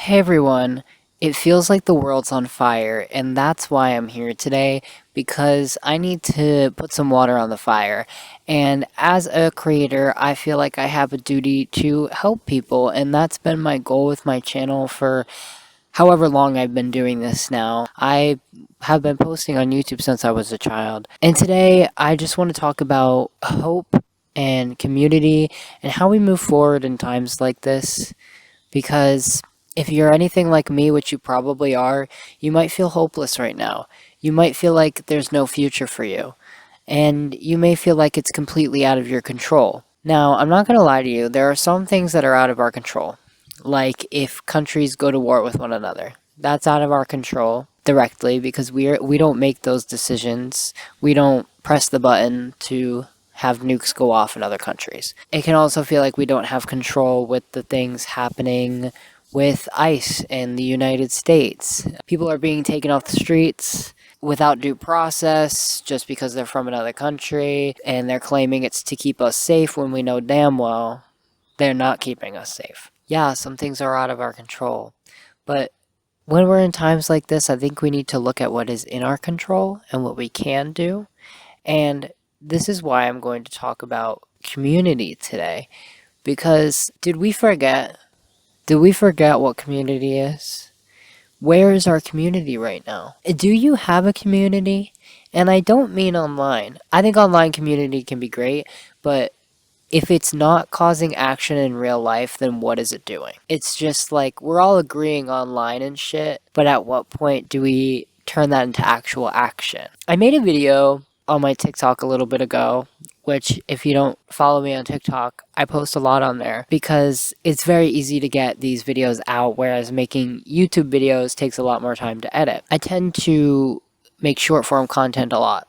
Hey everyone, it feels like the world's on fire, and that's why I'm here today, because I need to put some water on the fire. And as a creator, I feel like I have a duty to help people, and that's been my goal with my channel for however long I've been doing this now. I have been posting on YouTube since I was a child. And today, I just want to talk about hope and community and how we move forward in times like this. Because if you're anything like me, which you probably are, you might feel hopeless right now. You might feel like there's no future for you. And you may feel like it's completely out of your control. Now, I'm not going to lie to you, there are some things that are out of our control. Like if countries go to war with one another. That's out of our control directly because we don't make those decisions. We don't press the button to have nukes go off in other countries. It can also feel like we don't have control with the things happening with ICE in the United States. People are being taken off the streets without due process just because they're from another country, and they're claiming it's to keep us safe when we know damn well they're not keeping us safe. Yeah, some things are out of our control, but when we're in times like this, I think we need to look at what is in our control and what we can do. And this is why I'm going to talk about community today. Because did we forget? Did we forget what community is? Where is our community right now? Do you have a community? And I don't mean online. I think online community can be great, but if it's not causing action in real life, then what is it doing? It's just like we're all agreeing online and shit, but at what point do we turn that into actual action? I made a video on my TikTok a little bit ago, which if you don't follow me on TikTok, I post a lot on there because it's very easy to get these videos out, whereas making YouTube videos takes a lot more time to edit. I tend to make short form content a lot.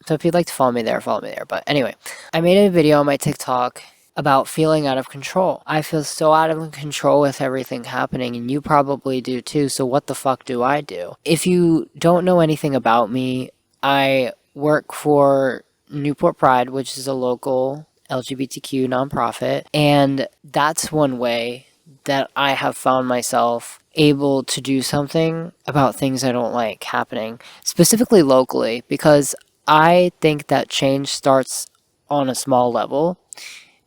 So if you'd like to follow me there, follow me there. But anyway, I made a video on my TikTok about feeling out of control. I feel so out of control with everything happening, and you probably do too, so what the fuck do I do? If you don't know anything about me, I work for Newport Pride, which is a local LGBTQ nonprofit, and that's one way that I have found myself able to do something about things I don't like happening, specifically locally, because I think that change starts on a small level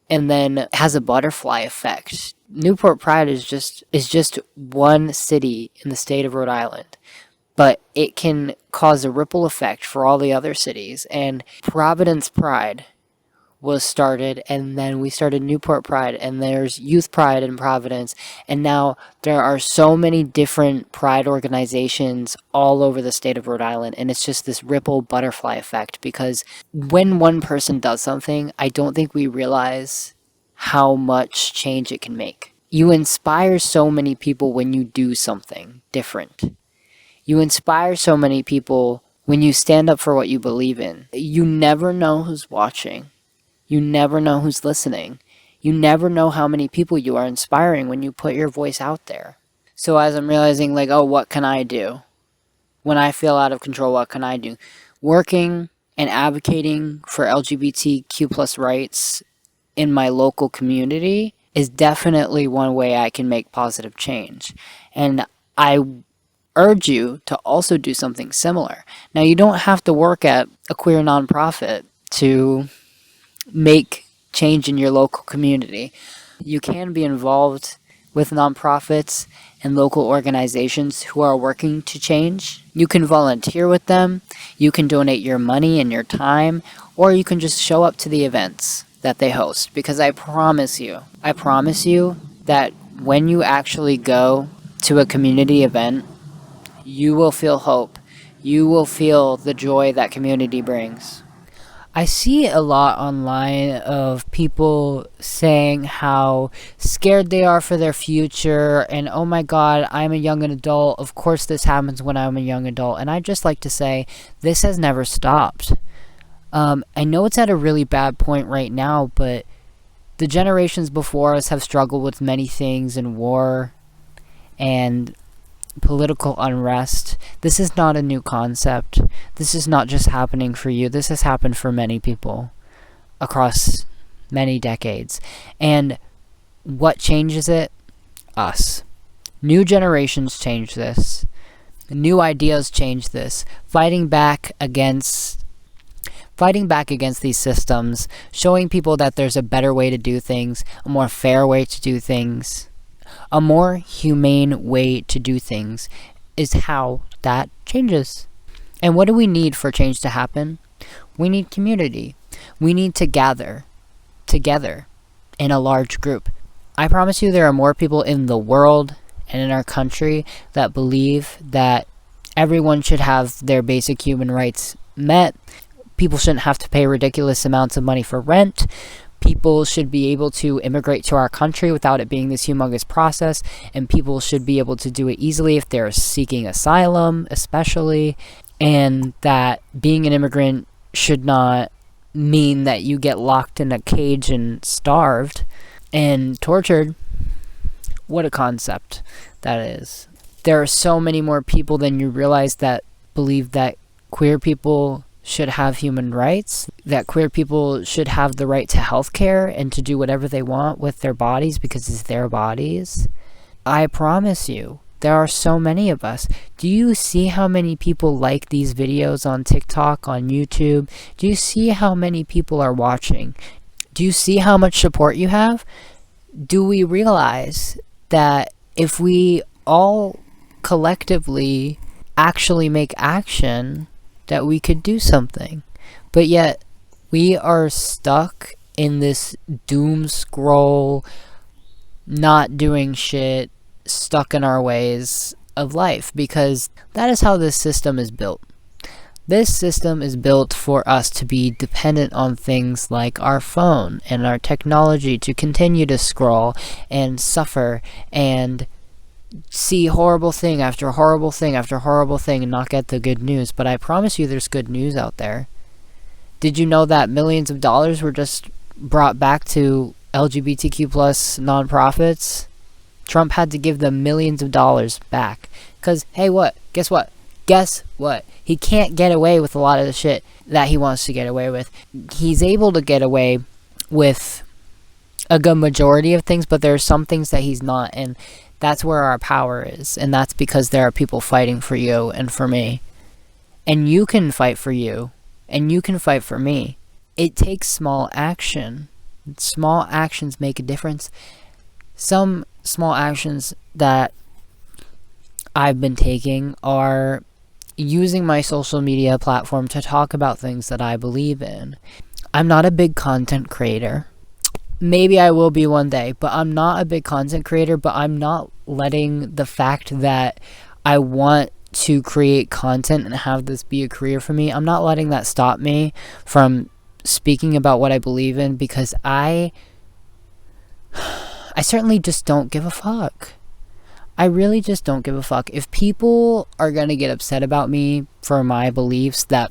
and then has a butterfly effect. Newport Pride is just one city in the state of Rhode Island, but it can cause a ripple effect for all the other cities. And Providence Pride was started, and then we started Newport Pride, and there's Youth Pride in Providence, and now there are so many different pride organizations all over the state of Rhode Island, and it's just this ripple butterfly effect, because when one person does something, I don't think we realize how much change it can make. You inspire so many people when you do something different. You inspire so many people when you stand up for what you believe in. You never know who's watching. You never know who's listening. You never know how many people you are inspiring when you put your voice out there. So as I'm realizing, like, oh, what can I do? When I feel out of control, what can I do? Working and advocating for LGBTQ plus rights in my local community is definitely one way I can make positive change. And I urge you to also do something similar. Now, you don't have to work at a queer nonprofit to make change in your local community. You can be involved with nonprofits and local organizations who are working to change. You can volunteer with them, you can donate your money and your time, or you can just show up to the events that they host. Because I promise you that when you actually go to a community event, you will feel hope. You will feel the joy that community brings. I see a lot online of people saying how scared they are for their future and, oh my god, I'm a young adult, of course this happens when I'm a young adult. And I just like to say, this has never stopped. I know it's at a really bad point right now, but the generations before us have struggled with many things, and war and political unrest. This is not a new concept. This is not just happening for you. This has happened for many people across many decades. And what changes it? Us. New generations change this. New ideas change this. Fighting back against these systems, showing people that there's a better way to do things, a more fair way to do things, a more humane way to do things is how that changes. And what do we need for change to happen? We need community. We need to gather together in a large group. I promise you there are more people in the world and in our country that believe that everyone should have their basic human rights met. People shouldn't have to pay ridiculous amounts of money for rent. People should be able to immigrate to our country without it being this humongous process, and people should be able to do it easily if they're seeking asylum, especially, and that being an immigrant should not mean that you get locked in a cage and starved and tortured. What a concept that is. There are so many more people than you realize that believe that queer people should have human rights, that queer people should have the right to health care and to do whatever they want with their bodies because it's their bodies. I promise you, there are so many of us. Do you see how many people like these videos on TikTok, on YouTube? Do you see how many people are watching? Do you see how much support you have? Do we realize that if we all collectively actually make action, that we could do something? But yet we are stuck in this doom scroll, not doing shit, stuck in our ways of life, because that is how this system is built. This system is built for us to be dependent on things like our phone and our technology to continue to scroll and suffer and see horrible thing after horrible thing after horrible thing and not get the good news. But I promise you there's good news out there. Did you know that millions of dollars were just brought back to LGBTQ plus nonprofits? Trump had to give them millions of dollars back. Because, hey, Guess what? He can't get away with a lot of the shit that he wants to get away with. He's able to get away with a good majority of things, but there are some things that he's not, and that's where our power is, and that's because there are people fighting for you and for me. And you can fight for you, and you can fight for me. It takes small action. Small actions make a difference. Some small actions that I've been taking are using my social media platform to talk about things that I believe in. I'm not a big content creator. Maybe I will be one day, but I'm not a big content creator, but I'm not letting the fact that I want to create content and have this be a career for me, I'm not letting that stop me from speaking about what I believe in, because I certainly just don't give a fuck. I really just don't give a fuck. If people are gonna get upset about me for my beliefs that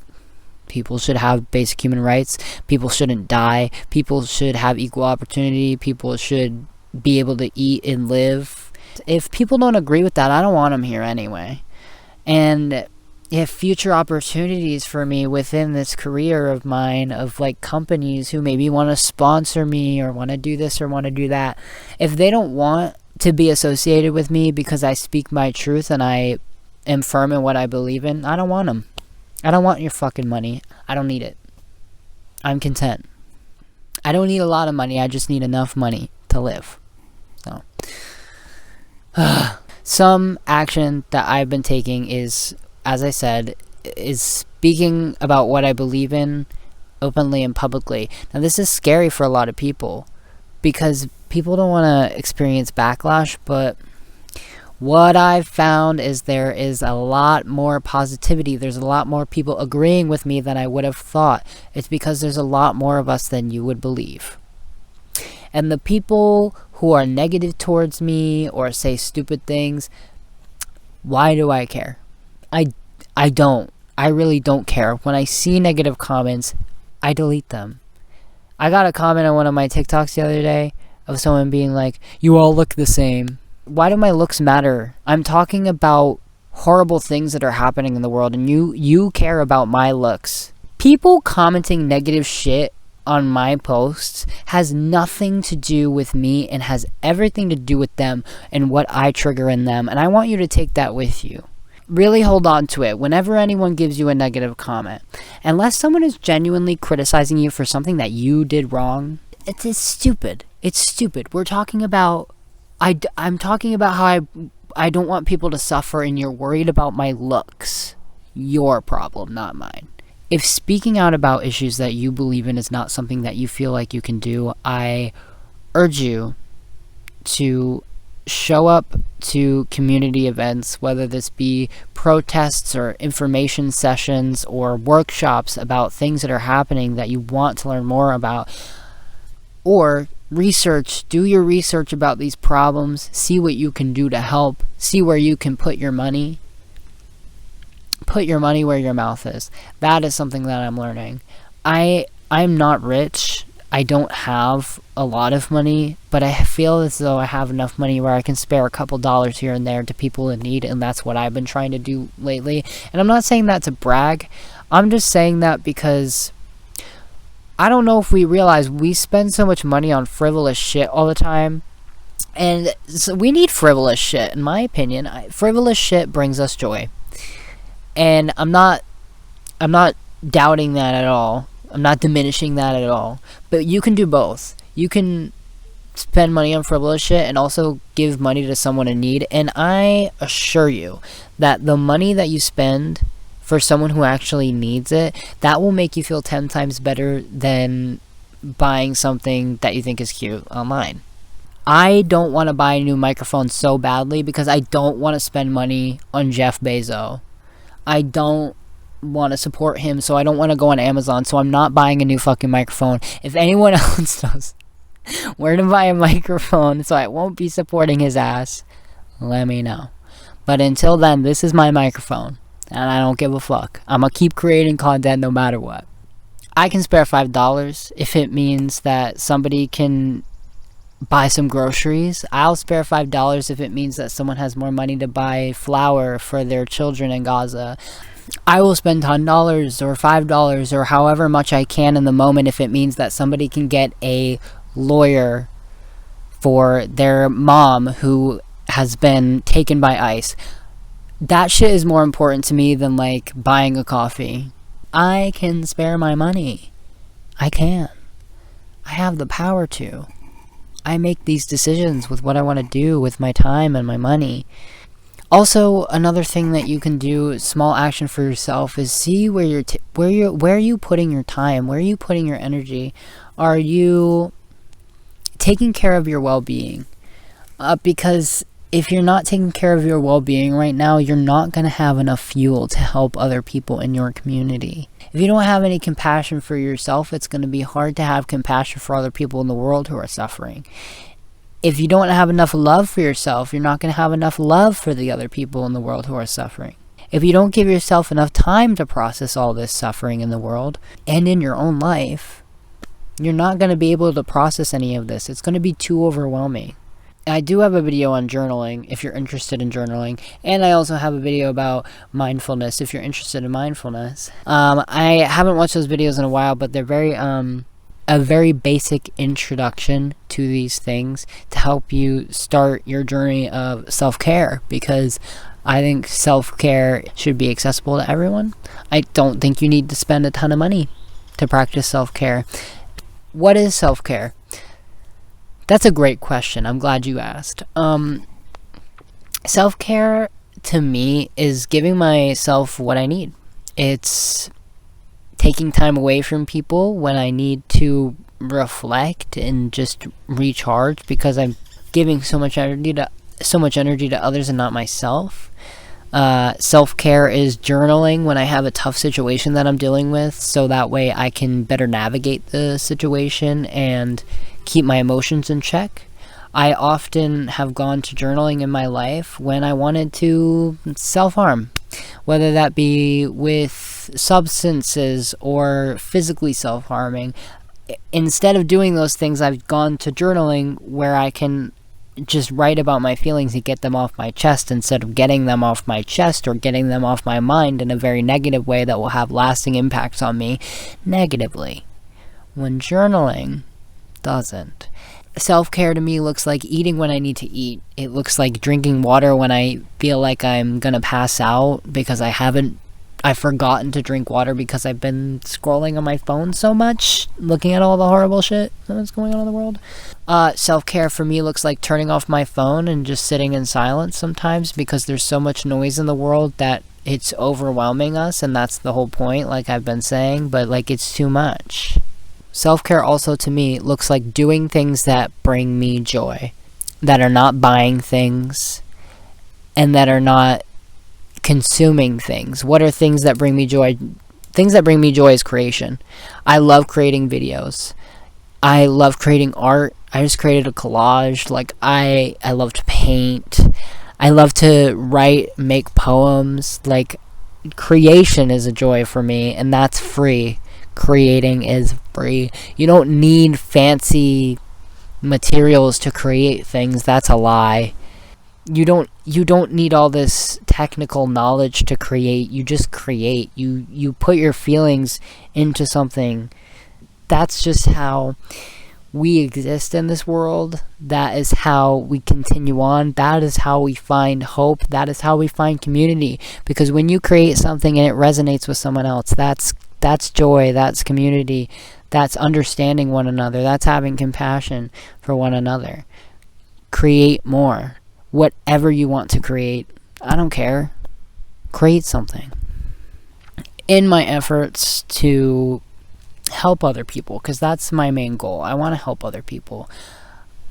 people should have basic human rights, people shouldn't die, people should have equal opportunity, people should be able to eat and live. If people don't agree with that, I don't want them here anyway. And if future opportunities for me within this career of mine, of like companies who maybe want to sponsor me or want to do this or want to do that, if they don't want to be associated with me because I speak my truth and I am firm in what I believe in, I don't want them. I don't want your fucking money. I don't need it. I'm content. I don't need a lot of money. I just need enough money to live. So, some action that I've been taking is, as I said, is speaking about what I believe in openly and publicly. Now, this is scary for a lot of people because people don't want to experience backlash, but what I've found is there is a lot more positivity. There's a lot more people agreeing with me than I would have thought. It's because there's a lot more of us than you would believe. And the people who are negative towards me or say stupid things, why do I care? I don't. I really don't care. When I see negative comments, I delete them. I got a comment on one of my TikToks the other day of someone being like, "You all look the same." Why do my looks matter? I'm talking about horrible things that are happening in the world, and you care about my looks. People commenting negative shit on my posts has nothing to do with me and has everything to do with them and what I trigger in them. And I want you to take that with you. Really hold on to it whenever anyone gives you a negative comment. Unless someone is genuinely criticizing you for something that you did wrong, it's stupid. It's stupid. We're talking about... I'm talking about how I don't want people to suffer and you're worried about my looks. Your problem, not mine. If speaking out about issues that you believe in is not something that you feel like you can do, I urge you to show up to community events, whether this be protests or information sessions or workshops about things that are happening that you want to learn more about, or do your research about these problems, see what you can do to help, see where you can put your money. Put your money where your mouth is. That is something that I'm learning. I'm not rich. I don't have a lot of money, but I feel as though I have enough money where I can spare a couple dollars here and there to people in need, and that's what I've been trying to do lately. And I'm not saying that to brag. I'm just saying that because I don't know if we realize we spend so much money on frivolous shit all the time. And so we need frivolous shit, in my opinion. Frivolous shit brings us joy. And I'm not doubting that at all. I'm not diminishing that at all. But you can do both. You can spend money on frivolous shit and also give money to someone in need. And I assure you that the money that you spend for someone who actually needs it, that will make you feel 10 times better than buying something that you think is cute online. I don't want to buy a new microphone so badly because I don't want to spend money on Jeff Bezos. I don't want to support him, so I don't want to go on Amazon, so I'm not buying a new fucking microphone. If anyone else knows where to buy a microphone so I won't be supporting his ass, let me know. But until then, this is my microphone, and I don't give a fuck. I'm gonna keep creating content no matter what. I can spare $5 if it means that somebody can buy some groceries. I'll spare $5 if it means that someone has more money to buy flour for their children in Gaza. I will spend $10 or $5 or however much I can in the moment if it means that somebody can get a lawyer for their mom who has been taken by ICE. That shit is more important to me than like buying a coffee. I can spare my money. I can. I have the power to. I make these decisions with what I want to do with my time and my money. Also, another thing that you can do, small action for yourself, is see where are you putting your time? Where are you putting your energy? Are you taking care of your well-being? Because if you're not taking care of your well-being right now, you're not going to have enough fuel to help other people in your community. If you don't have any compassion for yourself, it's going to be hard to have compassion for other people in the world who are suffering. If you don't have enough love for yourself, you're not going to have enough love for the other people in the world who are suffering. If you don't give yourself enough time to process all this suffering in the world and in your own life, you're not going to be able to process any of this. It's going to be too overwhelming. I do have a video on journaling if you're interested in journaling, and I also have a video about mindfulness if you're interested in mindfulness. I haven't watched those videos in a while, but they're a very basic introduction to these things to help you start your journey of self-care, because I think self-care should be accessible to everyone. I don't think you need to spend a ton of money to practice self-care. What is self-care? That's a great question. I'm glad you asked. Self-care to me is giving myself what I need. It's taking time away from people when I need to reflect and just recharge because I'm giving so much energy to others and not myself. Self-care is journaling when I have a tough situation that I'm dealing with, so that way I can better navigate the situation and keep my emotions in check. I often have gone to journaling in my life when I wanted to self-harm, whether that be with substances or physically self-harming. Instead of doing those things, I've gone to journaling where I can just write about my feelings and get them off my chest instead of getting them off my chest or getting them off my mind in a very negative way that will have lasting impacts on me negatively. when journaling doesn't. Self-care to me looks like eating when I need to eat. It looks like drinking water when I feel like I'm gonna pass out because I've forgotten to drink water because I've been scrolling on my phone so much, looking at all the horrible shit that's going on in the world. Self-care for me looks like turning off my phone and just sitting in silence sometimes because there's so much noise in the world that it's overwhelming us, and that's the whole point, like I've been saying, but like it's too much. Self-care also to me looks like doing things that bring me joy, that are not buying things, and that are not consuming things. What are things that bring me joy? Things that bring me joy is creation. I love creating videos. I love creating art. I just created a collage. Like I love to paint. I love to write, make poems. Like creation is a joy for me, and that's free. Creating is free. You don't need fancy materials to create things. That's a lie. You don't need all this technical knowledge to create. You just create. You put your feelings into something. That's just how we exist in this world. That is how we continue on. That is how we find hope. That is how we find community. Because when you create something and it resonates with someone else, that's joy, that's community, that's understanding one another, that's having compassion for one another. Create more. Whatever you want to create, I don't care. Create something. In my efforts to help other people, because that's my main goal. I want to help other people.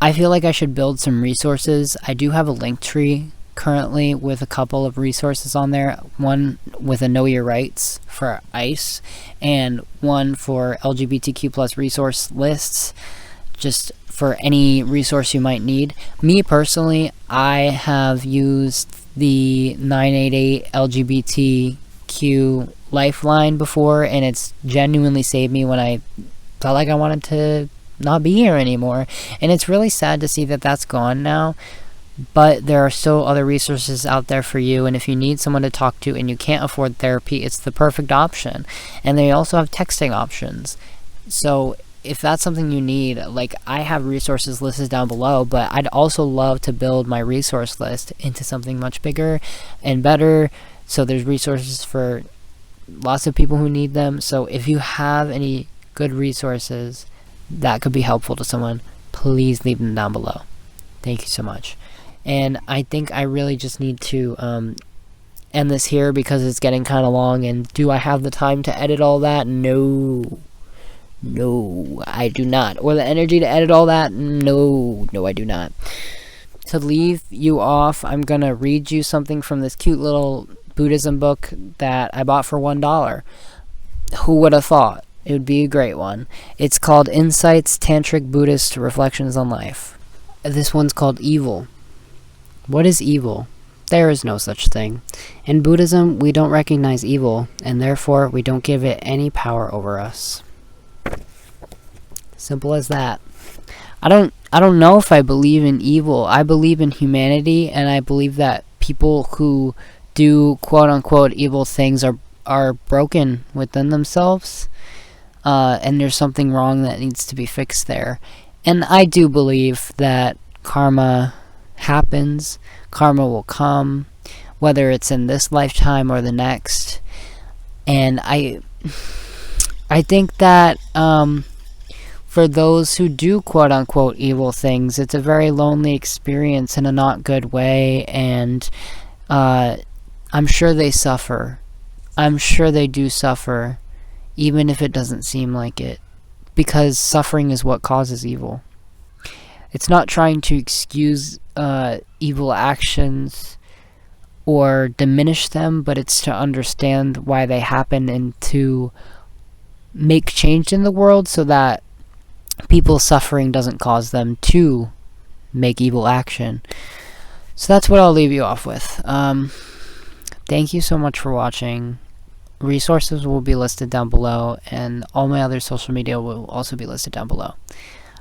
I feel like I should build some resources. I do have a link tree currently with a couple of resources on there. One with a Know Your Rights for ICE, and one for LGBTQ plus resource lists, just for any resource you might need. Me personally, I have used the 988 LGBTQ lifeline before, and it's genuinely saved me when I felt like I wanted to not be here anymore. And it's really sad to see that that's gone now, but there are still other resources out there for you, and if you need someone to talk to and you can't afford therapy, it's the perfect option. And they also have texting options. So if that's something you need, like I have resources listed down below, but I'd also love to build my resource list into something much bigger and better, so there's resources for lots of people who need them. So if you have any good resources that could be helpful to someone, please leave them down below. Thank you so much. And I think I really just need to end this here because it's getting kind of long, and do I have the time to edit all that? No, I do not. Or the energy to edit all that? No, I do not. To leave you off, I'm going to read you something from this cute little Buddhism book that I bought for $1. Who would have thought? It would be a great one. It's called Insights, Tantric Buddhist Reflections on Life. This one's called Evil. What is evil? There is no such thing. In Buddhism, we don't recognize evil, and therefore we don't give it any power over us. Simple as that. I don't know if I believe in evil. I believe in humanity, and I believe that people who do quote unquote evil things are broken within themselves, and there's something wrong that needs to be fixed there. And I do believe that karma happens. Karma will come, whether it's in this lifetime or the next. And I think that for those who do quote unquote evil things, it's a very lonely experience in a not good way, and I'm sure they suffer. I'm sure they do suffer, even if it doesn't seem like it, because suffering is what causes evil. It's not trying to excuse evil actions or diminish them, but it's to understand why they happen and to make change in the world so that people's suffering doesn't cause them to make evil action. So that's what I'll leave you off with. Thank you so much for watching. Resources will be listed down below, and all my other social media will also be listed down below.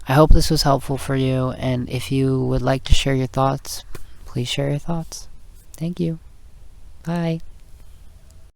I hope this was helpful for you, and if you would like to share your thoughts, please share your thoughts. Thank you. Bye.